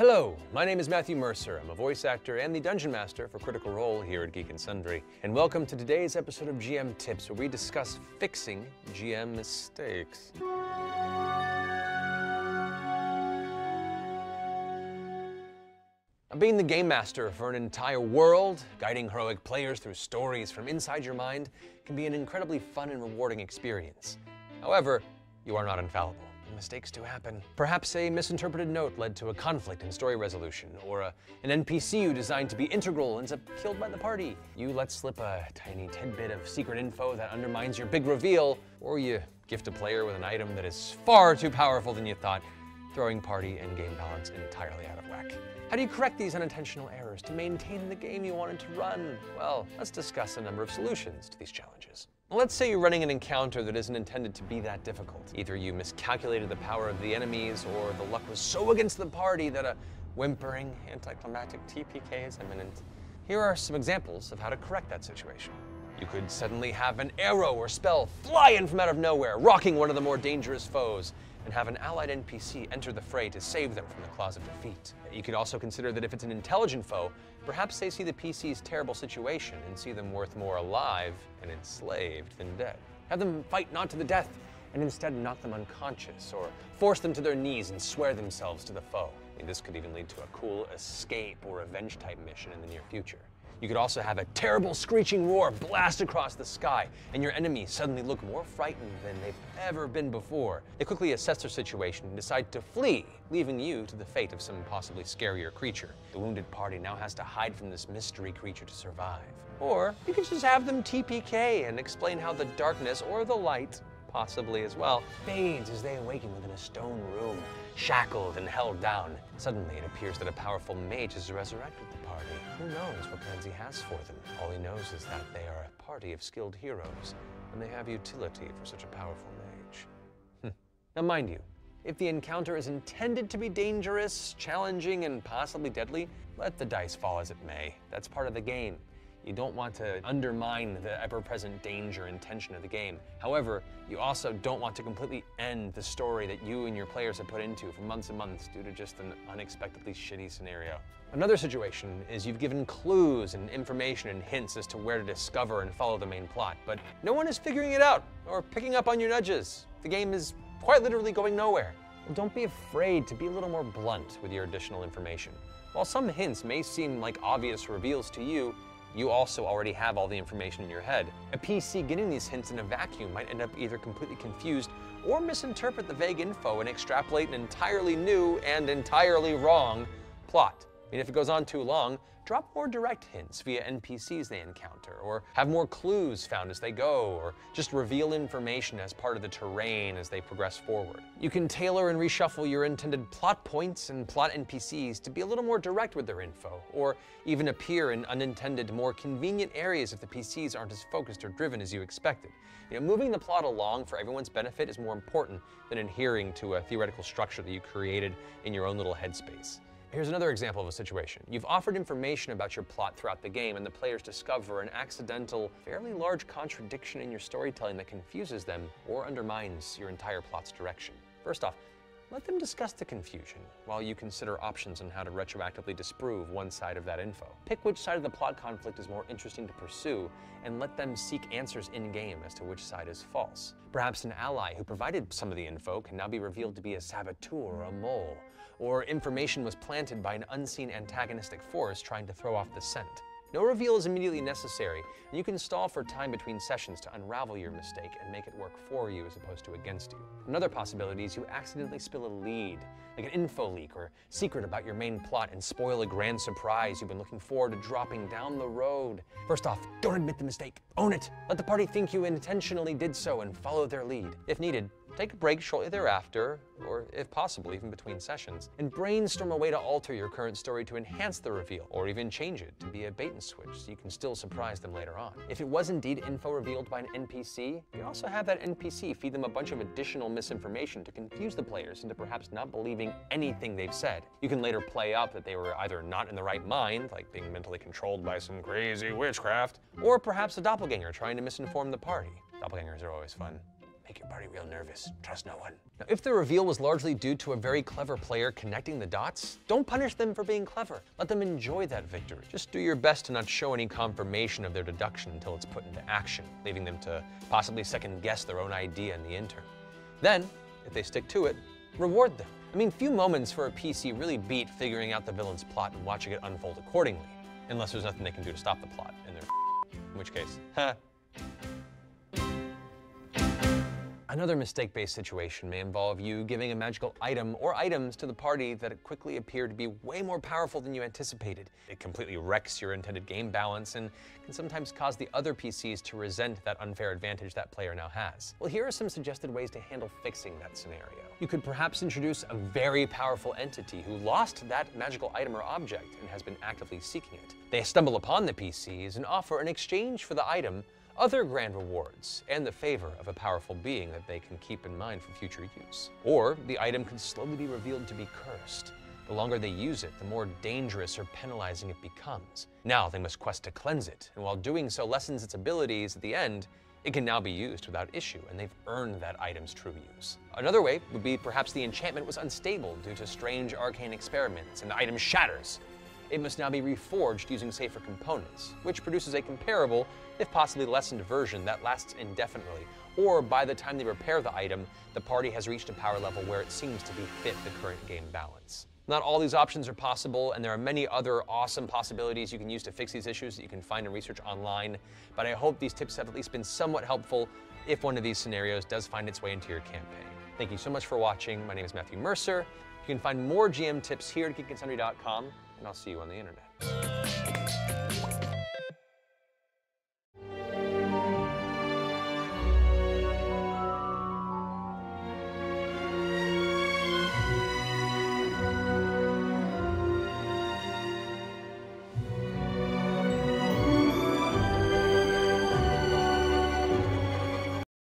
Hello, my name is Matthew Mercer. I'm a voice actor and the Dungeon Master for Critical Role here at Geek and Sundry. And welcome to today's episode of GM Tips, where we discuss fixing GM mistakes. Being the game master for an entire world, guiding heroic players through stories from inside your mind, can be an incredibly fun and rewarding experience. However, you are not infallible. Mistakes do happen. Perhaps a misinterpreted note led to a conflict in story resolution, or an NPC you designed to be integral ends up killed by the party. You let slip a tiny tidbit of secret info that undermines your big reveal, or you gift a player with an item that is far too powerful than you thought, throwing party and game balance entirely out of whack. How do you correct these unintentional errors to maintain the game you wanted to run? Well, let's discuss a number of solutions to these challenges. Let's say you're running an encounter that isn't intended to be that difficult. Either you miscalculated the power of the enemies, or the luck was so against the party that a whimpering, anticlimactic TPK is imminent. Here are some examples of how to correct that situation. You could suddenly have an arrow or spell fly in from out of nowhere, rocking one of the more dangerous foes, and have an allied NPC enter the fray to save them from the claws of defeat. You could also consider that if it's an intelligent foe, perhaps they see the PC's terrible situation and see them worth more alive and enslaved than dead. Have them fight not to the death, and instead knock them unconscious, or force them to their knees and swear themselves to the foe. And this could even lead to a cool escape or revenge type mission in the near future. You could also have a terrible screeching roar blast across the sky, and your enemies suddenly look more frightened than they've ever been before. They quickly assess their situation and decide to flee, leaving you to the fate of some possibly scarier creature. The wounded party now has to hide from this mystery creature to survive. Or you could just have them TPK and explain how the darkness, or the light, possibly as well, fades as they awaken within a stone room, shackled and held down. Suddenly it appears that a powerful mage has resurrected the party. Who knows what plans he has for them? All he knows is that they are a party of skilled heroes, and they have utility for such a powerful mage. Now mind you, if the encounter is intended to be dangerous, challenging, and possibly deadly, let the dice fall as it may. That's part of the game. You don't want to undermine the ever-present danger and tension of the game. However, you also don't want to completely end the story that you and your players have put into for months and months due to just an unexpectedly shitty scenario. Another situation is you've given clues and information and hints as to where to discover and follow the main plot, but no one is figuring it out or picking up on your nudges. The game is quite literally going nowhere. Well, don't be afraid to be a little more blunt with your additional information. While some hints may seem like obvious reveals to you, you also already have all the information in your head. A PC getting these hints in a vacuum might end up either completely confused or misinterpret the vague info and extrapolate an entirely new and entirely wrong plot. I mean, if it goes on too long, drop more direct hints via NPCs they encounter, or have more clues found as they go, or just reveal information as part of the terrain as they progress forward. You can tailor and reshuffle your intended plot points and plot NPCs to be a little more direct with their info, or even appear in unintended, more convenient areas if the PCs aren't as focused or driven as you expected. Moving the plot along for everyone's benefit is more important than adhering to a theoretical structure that you created in your own little headspace. Here's another example of a situation. You've offered information about your plot throughout the game, and the players discover an accidental, fairly large contradiction in your storytelling that confuses them or undermines your entire plot's direction. First off, let them discuss the confusion while you consider options on how to retroactively disprove one side of that info. Pick which side of the plot conflict is more interesting to pursue, and let them seek answers in-game as to which side is false. Perhaps an ally who provided some of the info can now be revealed to be a saboteur or a mole, or information was planted by an unseen antagonistic force trying to throw off the scent. No reveal is immediately necessary, and you can stall for time between sessions to unravel your mistake and make it work for you as opposed to against you. Another possibility is you accidentally spill a lead, like an info leak or secret about your main plot, and spoil a grand surprise you've been looking forward to dropping down the road. First off, don't admit the mistake. Own it. Let the party think you intentionally did so and follow their lead. If needed, take a break shortly thereafter, or if possible, even between sessions, and brainstorm a way to alter your current story to enhance the reveal, or even change it to be a bait and switch so you can still surprise them later on. If it was indeed info revealed by an NPC, you can also have that NPC feed them a bunch of additional misinformation to confuse the players into perhaps not believing anything they've said. You can later play up that they were either not in the right mind, like being mentally controlled by some crazy witchcraft, or perhaps a doppelganger trying to misinform the party. Doppelgangers are always fun. Make your party real nervous. Trust no one. Now, if the reveal was largely due to a very clever player connecting the dots, don't punish them for being clever. Let them enjoy that victory. Just do your best to not show any confirmation of their deduction until it's put into action, leaving them to possibly second guess their own idea in the interim. Then, if they stick to it, reward them. I mean, few moments for a PC really beat figuring out the villain's plot and watching it unfold accordingly, unless there's nothing they can do to stop the plot, and they're in which case, Another mistake-based situation may involve you giving a magical item or items to the party that quickly appear to be way more powerful than you anticipated. It completely wrecks your intended game balance and can sometimes cause the other PCs to resent that unfair advantage that player now has. Well, here are some suggested ways to handle fixing that scenario. You could perhaps introduce a very powerful entity who lost that magical item or object and has been actively seeking it. They stumble upon the PCs and offer, in exchange for the item, other grand rewards and the favor of a powerful being that they can keep in mind for future use. Or the item could slowly be revealed to be cursed. The longer they use it, the more dangerous or penalizing it becomes. Now they must quest to cleanse it, and while doing so lessens its abilities at the end, it can now be used without issue, and they've earned that item's true use. Another way would be perhaps the enchantment was unstable due to strange arcane experiments, and the item shatters. It must now be reforged using safer components, which produces a comparable, if possibly lessened version that lasts indefinitely, or by the time they repair the item, the party has reached a power level where it seems to befit the current game balance. Not all these options are possible, and there are many other awesome possibilities you can use to fix these issues that you can find and research online, but I hope these tips have at least been somewhat helpful if one of these scenarios does find its way into your campaign. Thank you so much for watching. My name is Matthew Mercer. You can find more GM tips here at geekandsundry.com, and I'll see you on the internet.